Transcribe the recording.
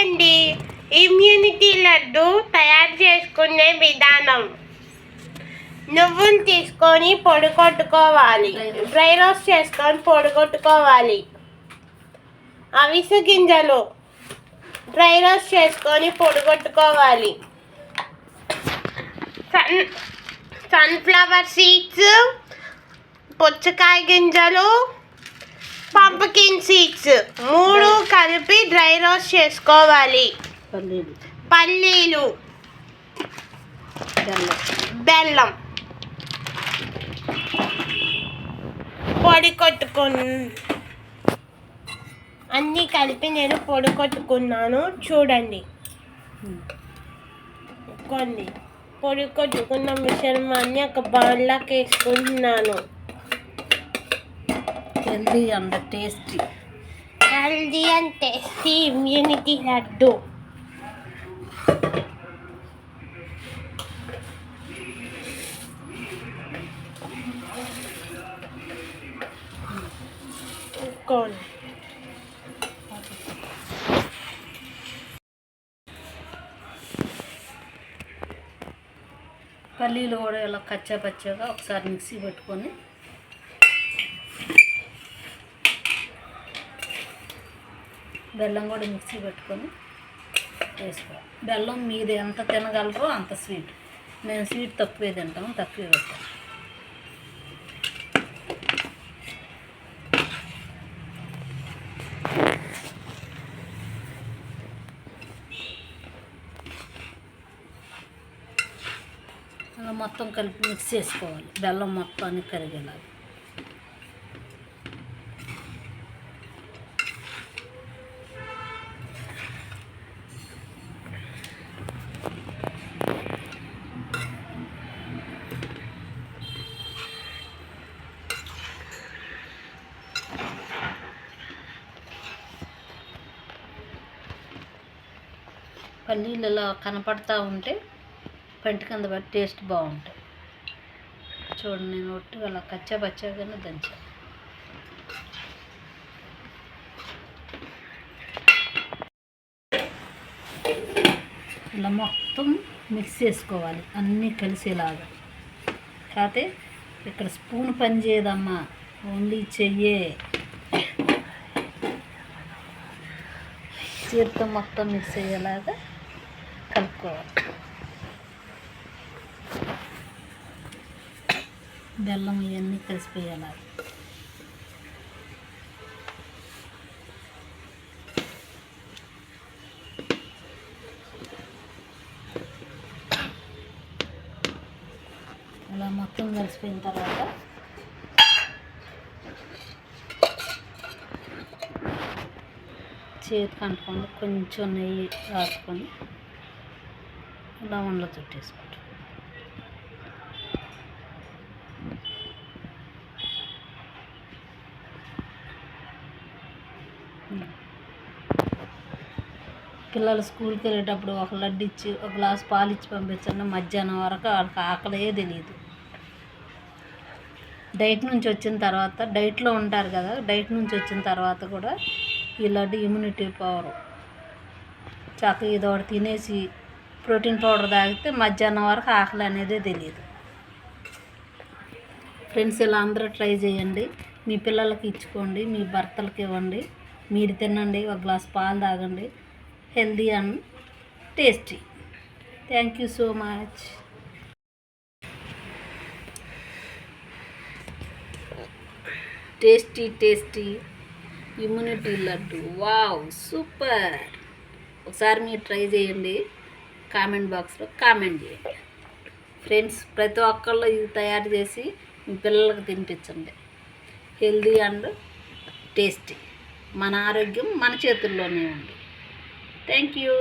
చూడండి, ఇమ్యూనిటీ లడ్డు తయారు చేసుకునే విధానం. నువ్వులు తీసుకొని పొడి కొట్టుకోవాలి, డ్రై రోస్ట్ చేసుకొని పొడి కొట్టుకోవాలి. అవిసె గింజలు డ్రై రోస్ట్ చేసుకొని పొడి కొట్టుకోవాలి. సన్ఫ్లవర్ సీడ్స్, పుచ్చకాయ గింజలు, పంప్కిన్ సీడ్స్ 3 కలిపి డ్రై రోస్ట్ చేసుకోవాలి. పల్లీలు, బెల్లం పొడి కొట్టుకుని అన్నీ కలిపి నేను పొడి కొట్టుకున్నాను. చూడండి, కొన్ని పొడి కొట్టుకున్న మిశ్రమాన్ని ఒక బౌల్లోకి వేసుకుంటున్నాను. Healthy and tasty immunity laddu. పల్లీలు కూడా ఇలా కచ్చా పచ్చగా ఒకసారి మిక్సీ పెట్టుకొని బెల్లం కూడా మిక్సీ పెట్టుకొని వేసుకోవాలి. బెల్లం మీరు ఎంత తినగలరో అంత స్వీట్. నేను స్వీట్ తక్కువే తింటాను, తక్కువే పెట్టాను. అలా మొత్తం కలిపి మిక్స్ చేసుకోవాలి, బెల్లం మొత్తాన్ని కరిగేలాగా. పల్లీలు ఇలా కనపడతా ఉంటే పంటి కింద పట్టి టేస్ట్ బాగుంటాయి. చూడండి, నేను ఒట్టిగా అలా కచ్చా పచ్చాగానే దంచాను. ఇలా మొత్తం మిక్స్ చేసుకోవాలి అన్నీ కలిసేలాగా. కాకపోతే ఇక్కడ స్పూన్ పని చేయదమ్మా, ఓన్లీ చెయ్యే. చేతితో మొత్తం మిక్స్ అయ్యేలాగా కలుపుకోవాలి. బెల్లం ఇవన్నీ కలిసిపోయేలాగా. అలా మొత్తం కలిసిపోయిన తర్వాత చేతికి అంటుకొని కొంచెం నెయ్యి రాసుకొని లవంలో చుట్టేసుకుంటాం. పిల్లలు స్కూల్కి వెళ్ళేటప్పుడు ఒక లడ్డు ఇచ్చి ఒక గ్లాస్ పాలు ఇచ్చి పంపించండి, మధ్యాహ్నం వరకు వాళ్ళకి ఆకలే తెలియదు. డైట్ నుంచి వచ్చిన తర్వాత, డైట్లో ఉంటారు కదా, డైట్ నుంచి వచ్చిన తర్వాత కూడా ఈ లడ్డు ఇమ్యూనిటీ పవర్ చక్కగా ఇది ఒకటి తినేసి ప్రోటీన్ పౌడర్ తాగితే మధ్యాహ్నం వరకు ఆకలి అనేదే తెలియదు. ఫ్రెండ్స్, ఇలా అందరూ ట్రై చేయండి. మీ పిల్లలకి ఇచ్చుకోండి, మీ భర్తలకి ఇవ్వండి, మీరు తినండి, ఒక గ్లాస్ పాలు తాగండి. Healthy and tasty. Thank you so much. Tasty tasty immunity laddu. Wow, super. ఒకసారి మీరు ట్రై చేయండి, కామెంట్ బాక్స్లో కామెంట్ చేయండి. ఫ్రెండ్స్, ప్రతి ఒక్కళ్ళు ఇది తయారు చేసి మీ పిల్లలకు తినిపించండి. Healthy and tasty. మన ఆరోగ్యం మన చేతుల్లోనే ఉంది. Thank you.